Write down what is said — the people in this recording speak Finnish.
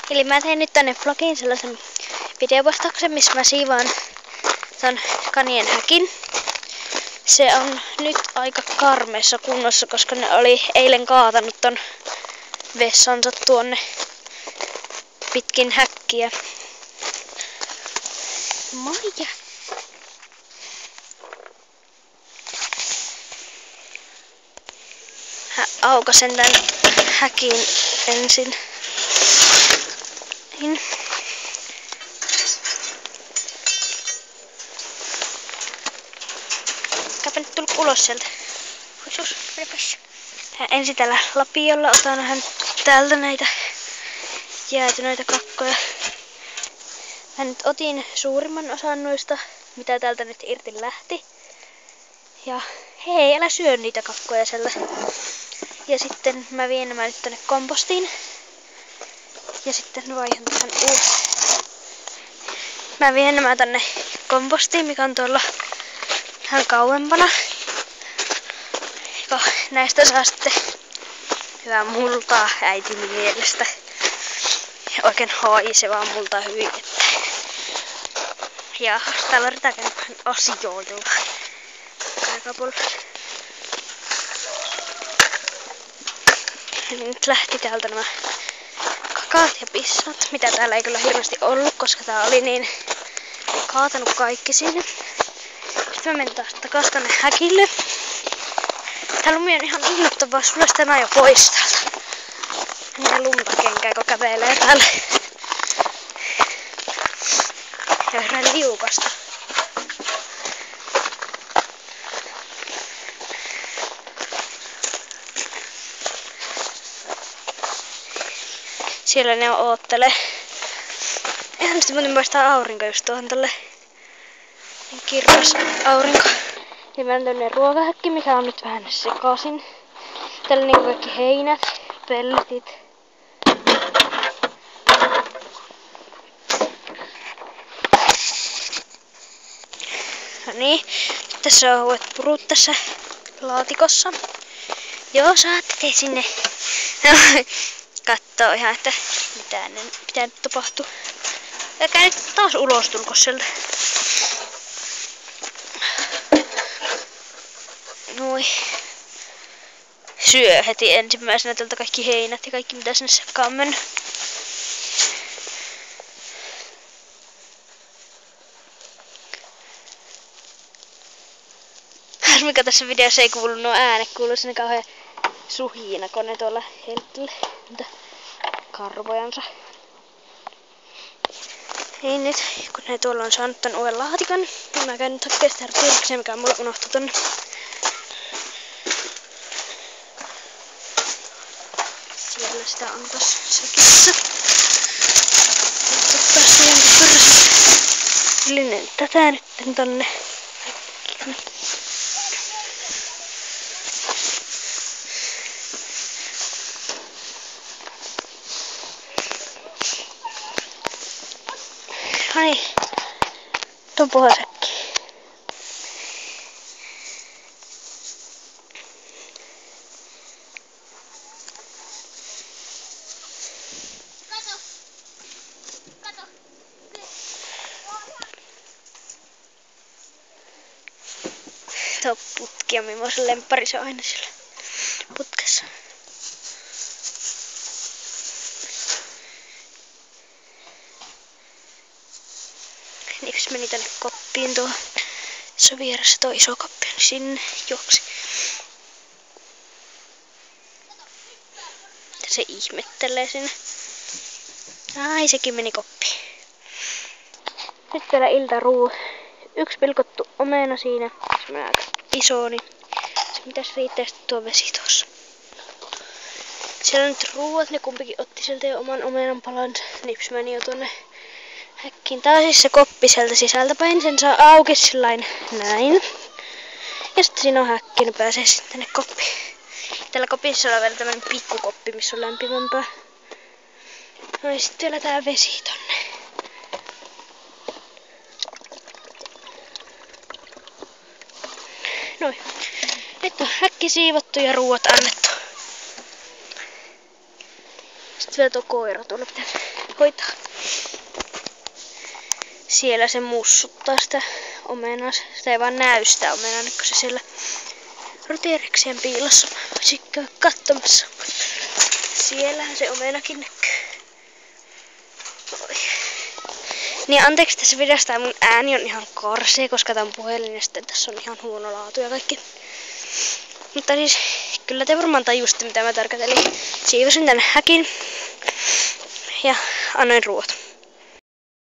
Eli mä tein nyt tänne vlogiin sellaisen videopostauksen, missä mä siivoan ton kanien häkin. Se on nyt aika karmeessa kunnossa, koska ne oli eilen kaatanut ton vessansa tuonne pitkin häkkiä. Maija! Aukasen tän häkin ensin. Käypä nyt tullut ulos sieltä. Huisus, menepäs. Ensin tällä lapiolla otan vähän täältä näitä jäätyneitä kakkoja. Mä nyt otin suurimman osan noista, mitä täältä nyt irti lähti. Ja hei, älä syö niitä kakkoja sieltä. Ja sitten mä vien nämä nyt tänne kompostiin. Ja sitten vaihan tähän uuteen. Mä vien nämä tänne kompostiin, mikä on tuolla vähän kauempana. Ja näistä saa sitten hyvää multaa äitini mielestä. Ja oikein haisevaa multaa hyvin. Ja täällä yritetään käydä vähän asioilla. Kaikapulla. Nyt lähti täältä nämä kakaat ja pissat, mitä täällä ei kyllä hirveästi ollut, koska tää oli niin kaatanut kaikki sinne. Sitten mä menin taas takas tänne häkille. Tää lumi on ihan innoittavaa, sulla tämä jo pois täältä. Niitä lunta kenkää, kun kävelee täällä. Ja ihan liukasta. Siellä ne oottelee. Ihan nyt muuten paistaa aurinko just tuohon tolle. Niin kirkas aurinko. Ja mä on tämmönen ruokahäkki, mikä on nyt vähän sekaisin. Täällä niinku kaikki heinät, pelletit. No niin, tässä on uudet purut tässä laatikossa. Joo, saatte sinne kattoo ihan, että mitä nyt tapahtuu. Eikä nyt taas ulos tulko sieltä. Noi. Syö heti ensimmäisenä tältä kaikki heinät ja kaikki mitä sinne sekaan on mennyt. Mikä tässä videossa ei kuulu nuo äänet, kuuluu sinne kauhean suhina, kun ne tuolla helttelee karvojansa. Niin nyt, kun ne tuolla on saanut tän uuden laatikon, niin mä käyn nyt hakkeen sitä turksia, mikä mulla unohtui tonne. Siellä sitä on tossa säkissä. Eli tätä nyt tonne. Noniin, tuon puhasäkki. Tuo putki on mimmoisen lemppari, se on aina siellä putkessa. Nips meni tänne koppiin tuo. Se vieressä tuo iso koppi, niin sinne juoksi. Ja se ihmettelee sinne. Ai, sekin meni koppiin. Nyt vielä iltaruu. Yksi pilkottu omena siinä. Se on aika iso, niin se pitäisi riittää sitten tuo vesi tuossa. Siellä on nyt ruuat, ne kumpikin otti sieltä jo oman omenan palansa. Nips meni jo tuonne häkkiin. Tää on siis se koppi sieltä sisältäpäin. Sen saa auki sillain näin. Ja sitten siinä on häkki, ne pääsee sitten tänne koppiin. Tällä kopissa on vielä tämmönen pikkukoppi, missä on lämpimämpää. No ja sitten vielä tää vesi tonne. Noin. Nyt on häkki siivottu ja ruuat annettu. Sitten vielä tuo koira tuolla pitää hoitaa. Siellä se mussuttaa sitä omenaa. Sitä ei vaan näy sitä omenaa, kun se siellä rotieriksien piilossa. Voisin käydä katsomassa. Siellähän se omenakin näkyy. Oi. Niin anteeksi tässä videossa, tää mun ääni on ihan karsea, koska tää on puhelin ja sitten tässä on ihan huono laatu ja kaikki. Mutta siis kyllä te varmaan tajusitte mitä mä tarkoitin. Siivosin tän häkin ja annoin ruoat.